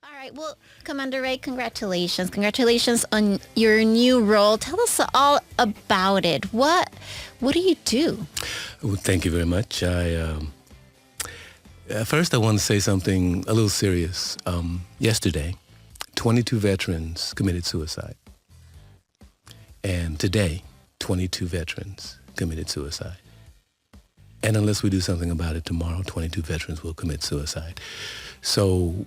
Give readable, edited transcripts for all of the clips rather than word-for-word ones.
All right. Well, Commander Ray, congratulations. Congratulations on your new role. Tell us all about it. What do you do? Well, thank you very much. First, I want to say something a little serious. Yesterday, 22 veterans committed suicide. And today, 22 veterans committed suicide. And unless we do something about it tomorrow, 22 veterans will commit suicide. So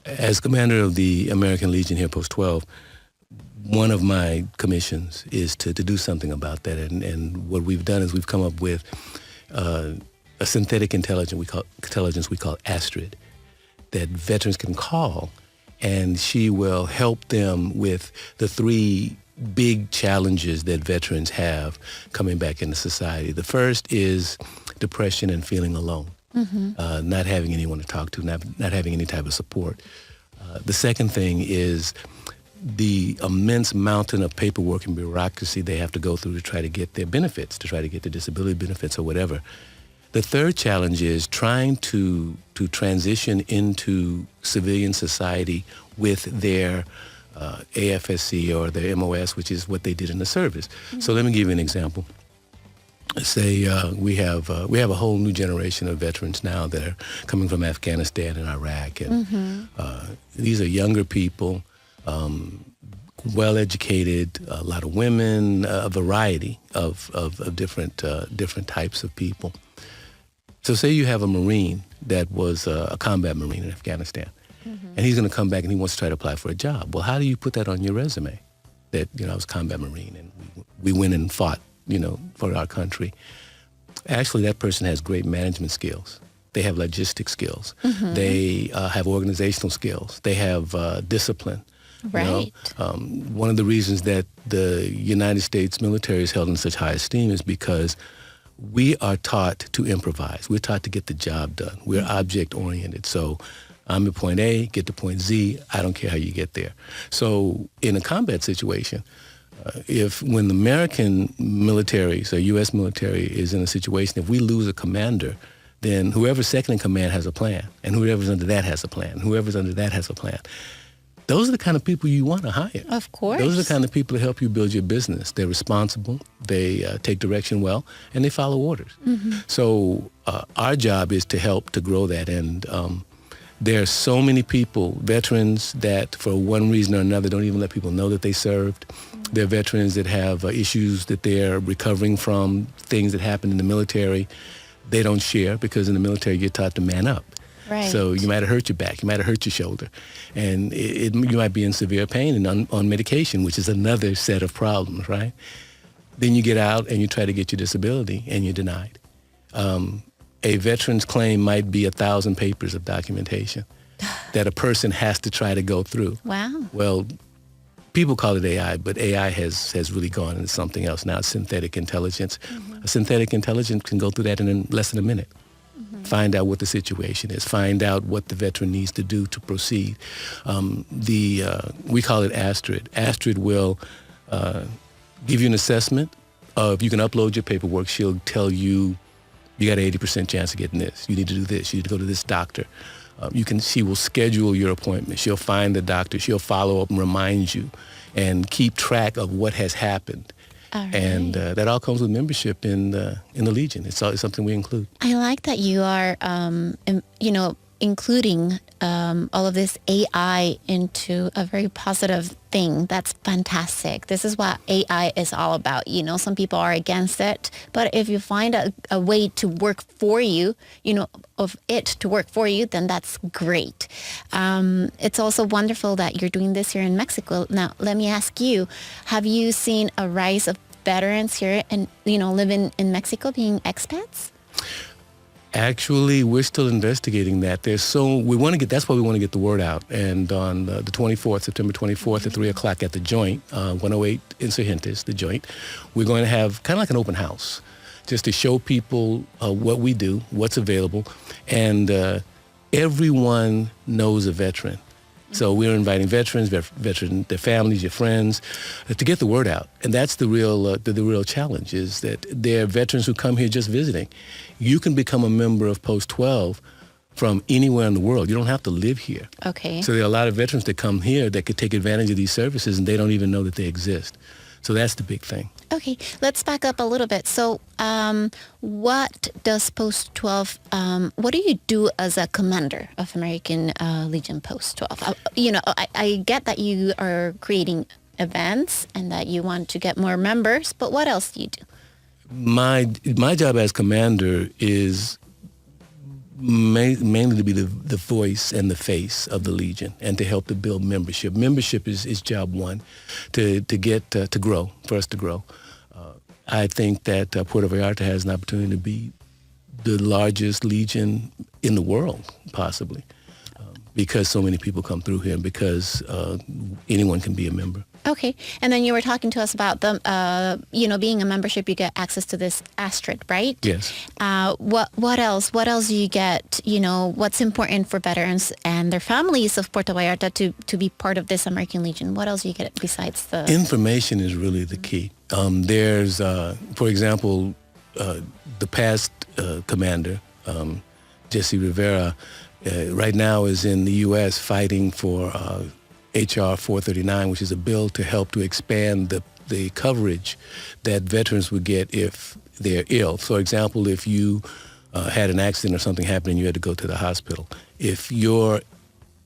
as commander of the American Legion here, Post 12, one of my commissions is to do something about that. And what we've done is we've come up with a synthetic intelligence we call Astrid that veterans can call, and she will help them with the three big challenges that veterans have coming back into society. The first is depression and feeling alone, not having anyone to talk to, not having any type of support. The second thing is the immense mountain of paperwork and bureaucracy they have to go through to try to get their benefits, to try to get their disability benefits or whatever. The third challenge is trying to transition into civilian society with their AFSC or their MOS, which is what they did in the service. So let me give you an example. Say we have a whole new generation of veterans now that are coming from Afghanistan and Iraq, and these are younger people, well-educated, a lot of women, a variety of different types of people. So say you have a Marine that was a combat Marine in Afghanistan, and he's going to come back and he wants to try to apply for a job. Well, how do you put that on your resume? That, I was a combat Marine and we went and fought, for our country. Actually, that person has great management skills. They have logistic skills. They have organizational skills. They have discipline. Right. One of the reasons that the United States military is held in such high esteem is because we are taught to improvise. We're taught to get the job done. We're object-oriented. So I'm at point A, get to point Z, I don't care how you get there. So in a combat situation, when the American military, so U.S. military, is in a situation, if we lose a commander, then whoever's second in command has a plan, and whoever's under that has a plan, whoever's under that has a plan. Those are the kind of people you want to hire. Of course. Those are the kind of people that help you build your business. They're responsible, they take direction well, and they follow orders. So our job is to help to grow that, and there are so many people, veterans, that for one reason or another don't even let people know that they served. There are veterans that have issues that they're recovering from, things that happened in the military. They don't share because in the military you're taught to man up. Right. So you might have hurt your back, you might have hurt your shoulder, and you might be in severe pain and on medication, which is another set of problems, right? Then you get out and you try to get your disability and you're denied. A veteran's claim might be 1,000 papers of documentation that a person has to try to go through. Wow. Well, people call it AI, but AI has really gone into something else now. It's synthetic intelligence. A synthetic intelligence can go through that in less than a minute. Find out what the situation is. Find out what the veteran needs to do to proceed. We call it Astrid. Astrid will give you an assessment of, you can upload your paperwork. She'll tell you, you got an 80% chance of getting this. You need to do this. You need to go to this doctor. She will schedule your appointment. She'll find the doctor. She'll follow up and remind you and keep track of what has happened. All right. And that all comes with membership in the Legion. It's something we include. I like that you are, including all of this AI into a very positive thing. That's fantastic. This is what AI is all about. Some people are against it, but if you find a way to work for you, of it to work for you, then that's great. It's also wonderful that you're doing this here in Mexico. Now, let me ask you, have you seen a rise of veterans here and, living in Mexico, being expats? Actually, we're still investigating that. That's why we want to get the word out. And on the 24th, September 24th at 3 o'clock at the Joint, 108 Insurgentes, the Joint, we're going to have kind of like an open house just to show people what we do, what's available. And everyone knows a veteran. So we're inviting veterans, their families, your friends, to get the word out. And that's the real challenge, is that there are veterans who come here just visiting. You can become a member of Post 12 from anywhere in the world. You don't have to live here. Okay. So there are a lot of veterans that come here that could take advantage of these services, and they don't even know that they exist. So that's the big thing. Okay, let's back up a little bit. So what does Post 12, what do you do as a commander of American Legion Post 12? I get that you are creating events and that you want to get more members, but what else do you do? My job as commander is mainly to be the voice and the face of the Legion and to help to build membership. Membership is job one, to grow, for us to grow. I think that Puerto Vallarta has an opportunity to be the largest Legion in the world, possibly, because so many people come through here and because anyone can be a member. Okay, and then you were talking to us about being a membership, you get access to this Astrid, right? Yes. What else? What else do you get? What's important for veterans and their families of Puerto Vallarta to be part of this American Legion? What else do you get besides the... Information is really the key. There's, for example, the past commander, Jesse Rivera, right now is in the U.S. fighting for H.R. 439, which is a bill to help to expand the coverage that veterans would get if they're ill. For example, if you had an accident or something happened and you had to go to the hospital, if your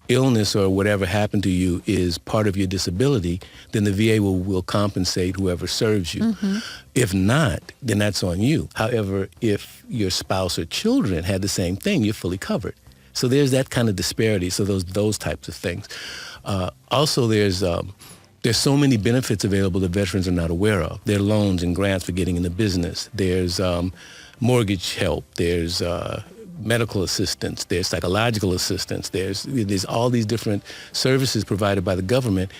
illness or whatever happened to you is part of your disability, then the VA will compensate whoever serves you. Mm-hmm. If not, then that's on you. However, if your spouse or children had the same thing, you're fully covered. So there's that kind of disparity. So those types of things. Also, there's so many benefits available that veterans are not aware of. There are loans and grants for getting into business. There's mortgage help. There's medical assistance. There's psychological assistance. There's all these different services provided by the government.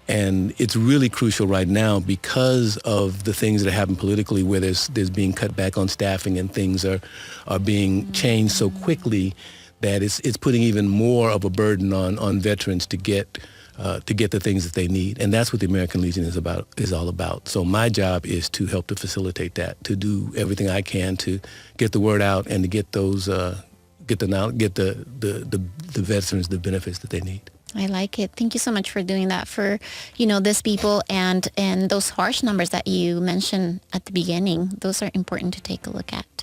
And it's really crucial right now because of the things that happen politically where there's being cut back on staffing and things are being changed so quickly that it's putting even more of a burden on veterans to get the things that they need. And that's what the American Legion is all about. So my job is to help to facilitate that, to do everything I can to get the word out and to get the veterans the benefits that they need. I like it. Thank you so much for doing that for, these people and those harsh numbers that you mentioned at the beginning. Those are important to take a look at.